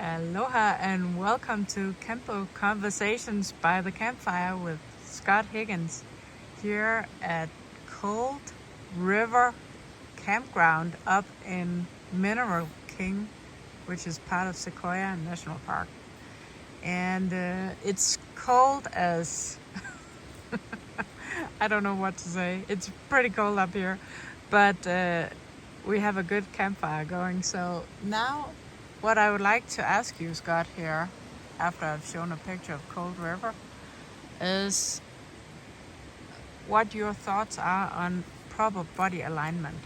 Aloha and welcome to Kenpo Conversations by the Campfire with Scott Higgins here at Cold River Campground up in Mineral King, which is part of Sequoia National Park. And it's cold as I don't know what to say. It's pretty cold up here, but we have a good campfire going. So now what I would like to ask you, Scott, here, after I've shown a picture of Cold River, is what your thoughts are on proper body alignment.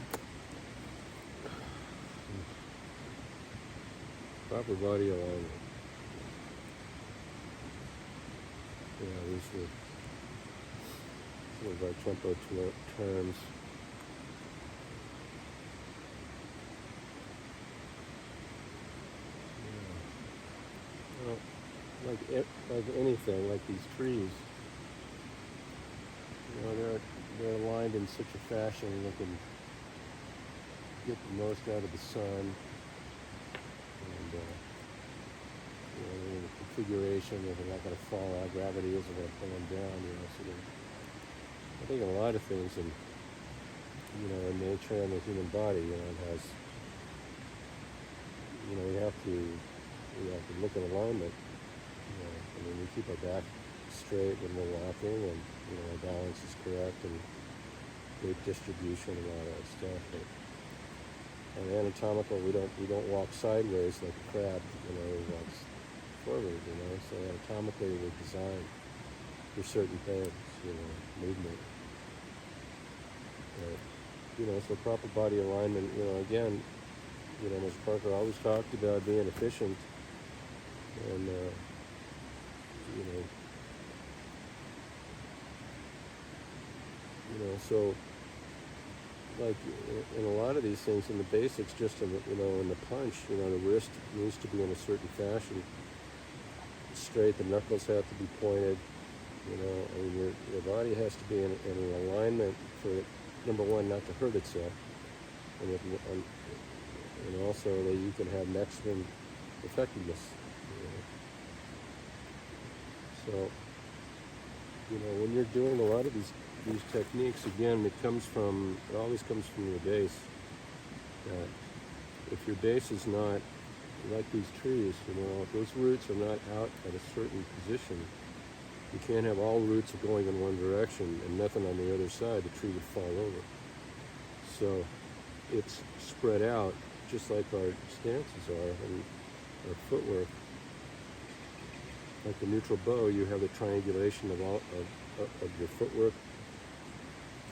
Proper body alignment. Yeah, these are some of our Kenpo terms. Yeah. Well, like anything, like these trees, they're aligned in such a fashion they can get the most out of the sun. And the configuration that they're not going to fall out, gravity isn't going to pull them down, so I think a lot of things in nature and the human body, it has, we have to look at alignment. We keep our back straight when we're walking, and our balance is correct, and weight distribution and all that stuff. But on anatomical, we don't walk sideways like a crab, we walk forward, so anatomically we're designed for certain things, movement. But, so proper body alignment, again, Ms. Parker always talked about being efficient, and, so, like in a lot of these things, in the basics, just in the punch, the wrist needs to be in a certain fashion, straight, the knuckles have to be pointed, your body has to be in an alignment for, number one, not to hurt itself, and also that you can have maximum effectiveness. So, when you're doing a lot of these techniques, again, it always comes from your base. If your base is not like these trees, if those roots are not out at a certain position, you can't have all roots going in one direction and nothing on the other side. The tree would fall over. So it's spread out, just like our stances are and our footwork. Like the neutral bow, you have the triangulation of your footwork,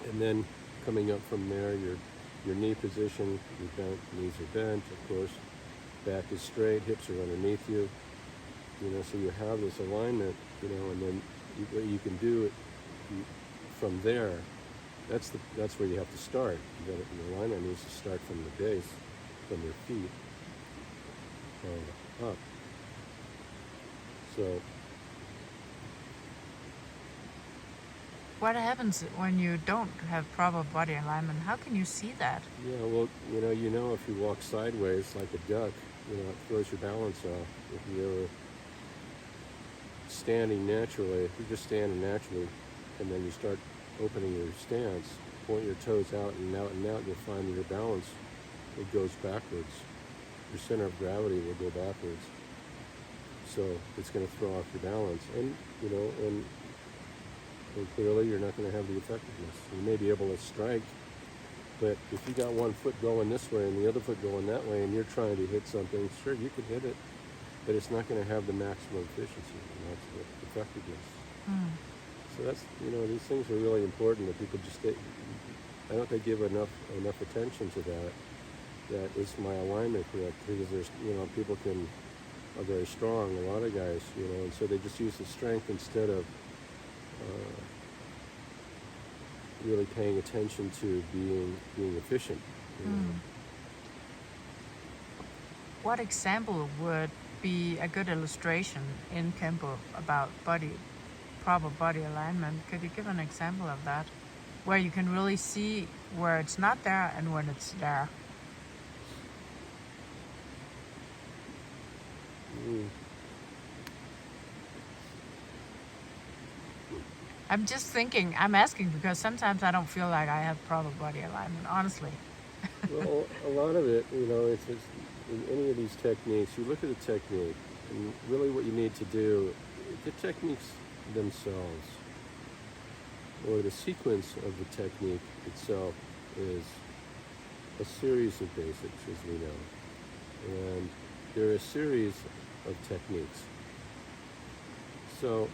and then coming up from there, your knee position, your knees are bent, of course, back is straight, hips are underneath you, so you have this alignment, and then what you can do from there, that's where you have to start. The alignment needs to start from the base, from your feet, up. So, What happens when you don't have proper body alignment? How can you see that? yeah, well, if you walk sideways like a duck, it throws your balance off. If you're standing naturally, if you're just standing naturally, and then you start opening your stance, point your toes out and out, you'll find that your balance, it goes backwards. Your center of gravity will go backwards. So it's going to throw off your balance. And, and clearly you're not going to have the effectiveness. You may be able to strike, but if you got one foot going this way and the other foot going that way and you're trying to hit something, sure, you could hit it, but it's not going to have the maximum efficiency and maximum effectiveness. So that's, these things are really important that people I don't think give enough attention to that is my alignment correct? Because there's, people are very strong, a lot of guys, and so they just use the strength instead of really paying attention to being efficient. What example would be a good illustration in Kenpo about proper body alignment? Could you give an example of that, where you can really see where it's not there and when it's there? I'm just thinking, I'm asking because sometimes I don't feel like I have proper body alignment, honestly. Well, a lot of it, it's in any of these techniques, you look at the technique, and really what you need to do, the techniques themselves, or the sequence of the technique itself, is a series of basics, as we know. And there are a series of techniques. So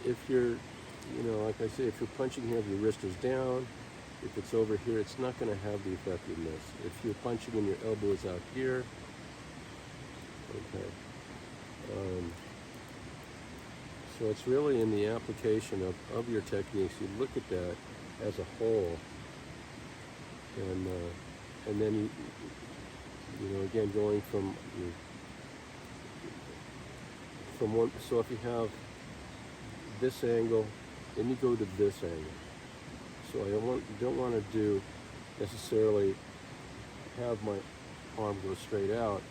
if you're, like I say, if you're punching here, if your wrist is down, if it's over here, it's not going to have the effectiveness. If you're punching and your elbow is out here, okay. So it's really in the application of your techniques. You look at that as a whole, and then again, going from one. So if you have this angle, then you go to this angle. So I don't want to do necessarily have my arm go straight out,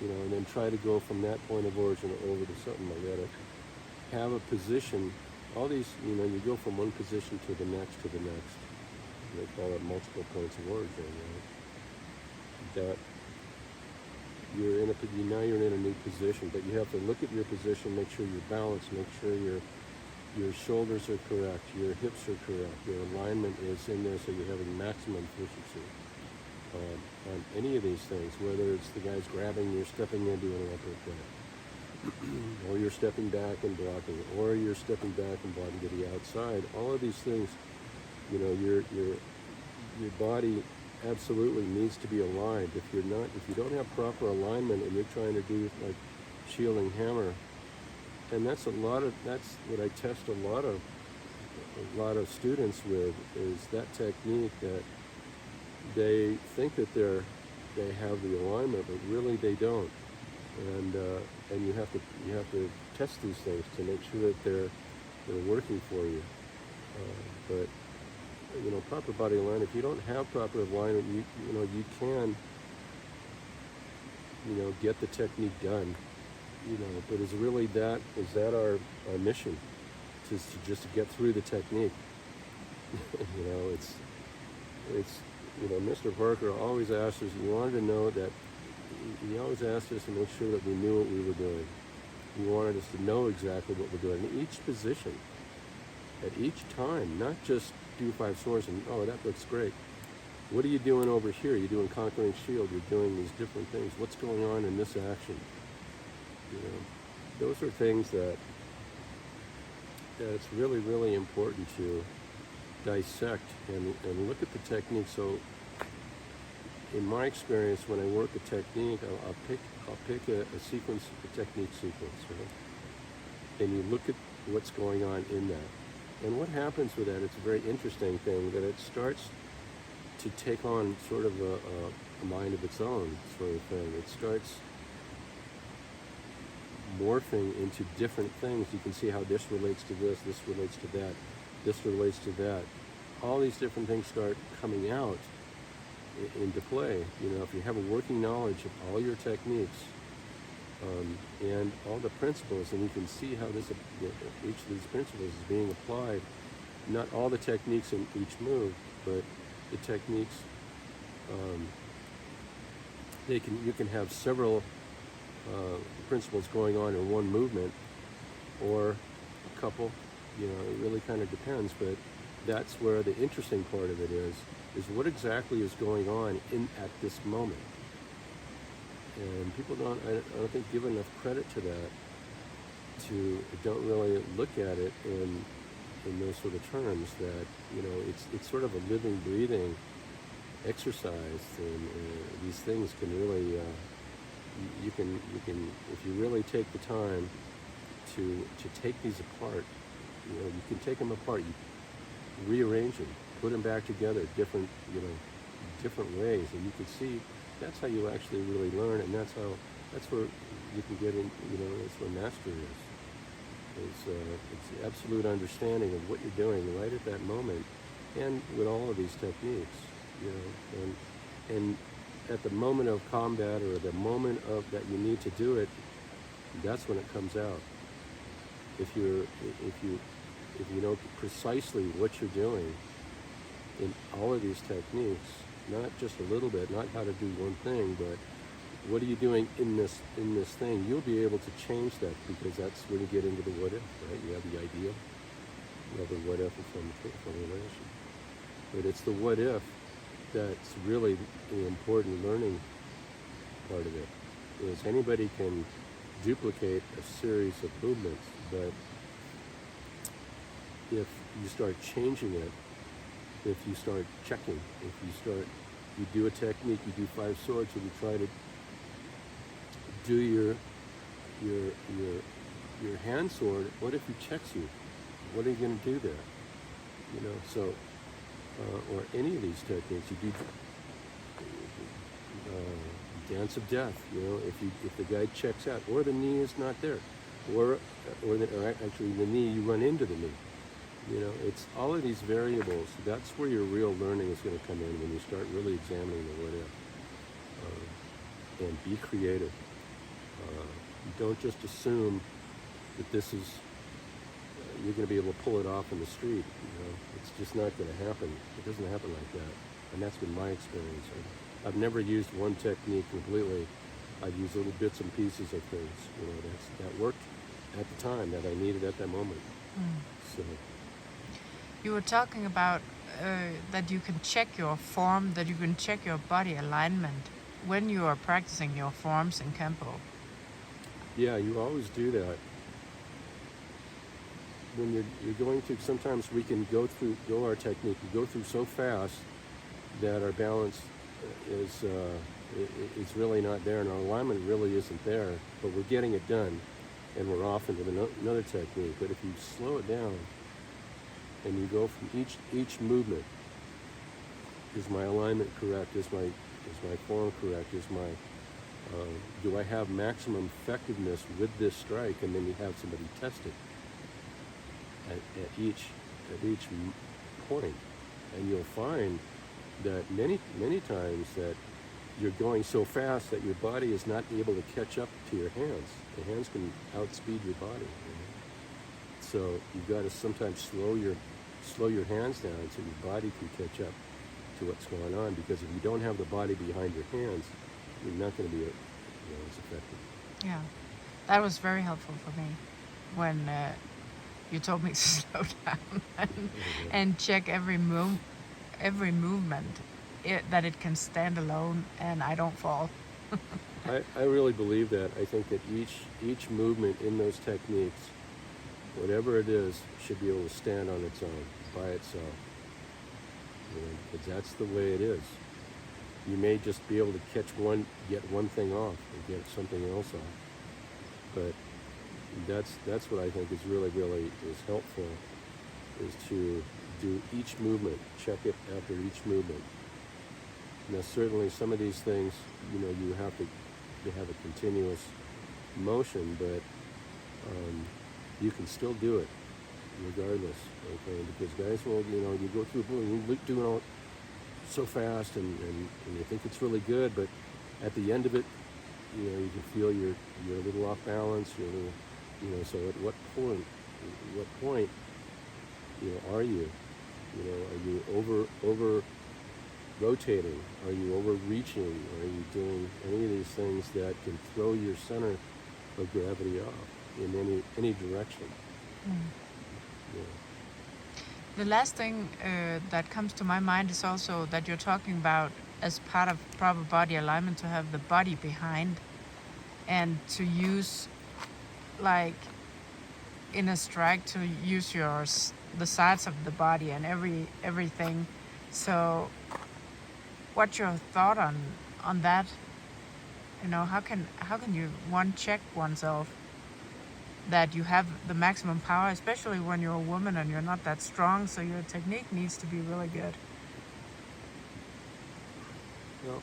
and then try to go from that point of origin over to something like that. Have a position. All these, you go from one position to the next to the next. They call it multiple points of origin, right? That now you're in a new position, but you have to look at your position, make sure you're balanced, make sure your shoulders are correct, your hips are correct, your alignment is in there so you're having maximum efficiency on any of these things, whether it's the guy's grabbing, you're stepping in doing an uppercut, or you're stepping back and blocking, or you're stepping back and blocking to the outside. All of these things, your body absolutely needs to be aligned. If you don't have proper alignment and you're trying to do like shielding hammer, and that's what I test a lot of students with, is that technique that they think that they have the alignment, but really they don't. And you have to test these things to make sure that they're working for you. But proper body alignment. If you don't have proper alignment, you can get the technique done. But is that our mission? Just to get through the technique. It's Mr. Parker always asked us. He wanted to know that. He always asked us to make sure that we knew what we were doing. He wanted us to know exactly what we're doing in each position, at each time, not just do 5 swords and, oh, that looks great. What are you doing over here? You're doing conquering shield. You're doing these different things. What's going on in this action? Those are things that it's really, really important to dissect and look at the technique. So in my experience, when I work a technique, I'll pick a sequence, a technique sequence, right? And you look at what's going on in that. And what happens with that, it's a very interesting thing, that it starts to take on sort of a mind of its own sort of thing. It starts morphing into different things. You can see how this relates to this relates to that, this relates to that. All these different things start coming out into play. If you have a working knowledge of all your techniques and all the principles, and you can see how each of these principles is being applied, not all the techniques in each move, but the techniques, you can have several principles going on in one movement, or a couple. It really kind of depends, but that's where the interesting part of it is what exactly is going on at this moment. And people I don't think give enough credit to that, don't really look at it in those sort of terms, that it's sort of a living, breathing exercise, and these things can really you can if you really take the time to take these apart, you can take them apart, you rearrange them, put them back together different ways, and you can see that's how you actually really learn, and that's where you can get in. That's where mastery is. It's the absolute understanding of what you're doing right at that moment, and with all of these techniques, and at the moment of combat, or the moment of that you need to do it, that's when it comes out. If if you know precisely what you're doing in all of these techniques, not just a little bit, not how to do one thing, but what are you doing in this thing, you'll be able to change that, because that's when you get into the what if, right? You have the idea, you have the what if from formulation. But it's the what if that's really the important learning part of it. Is anybody can duplicate a series of movements, but if you start changing it, if you start checking, you do a technique, you do 5 swords, and you try to do your hand sword, what if he checks you? What are you going to do there? You know, so, or any of these techniques, you do dance of death, you know, if the guy checks out, or the knee is not there, or actually the knee, you run into the knee. You know, it's all of these variables. That's where your real learning is going to come in, when you start really examining the what if. And be creative. Don't just assume that this is, you're going to be able to pull it off in the street. You know, it's just not going to happen. It doesn't happen like that. And that's been my experience. I've never used one technique completely. I've used little bits and pieces of things. You know, that worked at the time that I needed at that moment. So. You were talking about that you can check your form, that you can check your body alignment when you are practicing your forms in Kenpo. Yeah, you always do that. When you're going through, sometimes we can go our technique, we go through so fast that our balance is really not there, and our alignment really isn't there, but we're getting it done, and we're off into another technique. But if you slow it down, and you go from each movement, is my alignment correct? Is my form correct? Do I have maximum effectiveness with this strike? And then you have somebody test it at each point, and you'll find that many times that you're going so fast that your body is not able to catch up to your hands. The hands can outspeed your body. You know? So you've got to sometimes slow your hands down so your body can catch up to what's going on, because if you don't have the body behind your hands, you're not going to be as effective. Yeah, that was very helpful for me when you told me to slow down and check every movement, that it can stand alone and I don't fall. I really believe that. I think that each movement in those techniques, whatever it is, should be able to stand on its own, by itself. You know, because that's the way it is. You may just be able to get one thing off, or get something else off. But that's what I think is really is helpful, is to do each movement, check it after each movement. Now certainly some of these things, you know, you have a continuous motion, but you can still do it regardless, okay? Because guys will, you know, you go through, you do it all so fast, and you think it's really good, but at the end of it, you know, you can feel you're a little off balance, you're a little, you know, so at what point, you know, are you over rotating? Are you overreaching? Are you doing any of these things that can throw your center of gravity off in any direction? Yeah. The last thing that comes to my mind is also that you're talking about, as part of proper body alignment, to have the body behind and to use, like in a strike, to use the sides of the body and everything. So what's your thought on that? You know, how can you check oneself that you have the maximum power, especially when you're a woman and you're not that strong, so your technique needs to be really good? Well,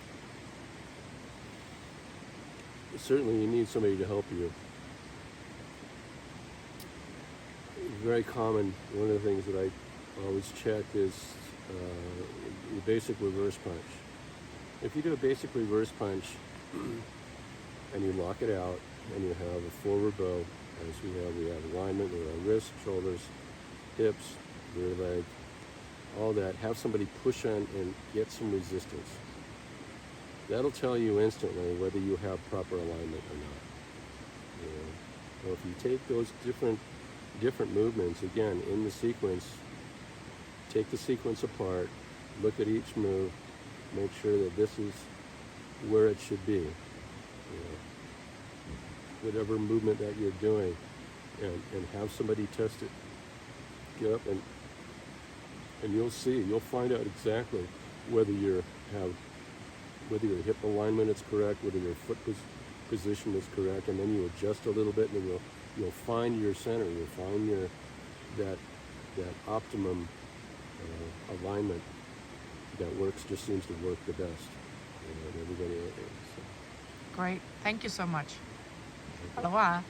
certainly you need somebody to help you. Very common, one of the things that I always check is the basic reverse punch. If you do a basic reverse punch and you lock it out and you have a forward bow, as we have alignment with our wrists, shoulders, hips, rear leg, all that. Have somebody push on and get some resistance. That'll tell you instantly whether you have proper alignment or not. You know? So if you take those different movements, again, in the sequence, take the sequence apart, look at each move, make sure that this is where it should be. You know, whatever movement that you're doing, and have somebody test it. Get up and you'll see, you'll find out exactly whether your hip alignment is correct, whether your foot position is correct, and then you adjust a little bit, and then you'll find your center, you'll find that optimum alignment that just seems to work the best. You know, everybody. So. Great. Thank you so much. 好了哇。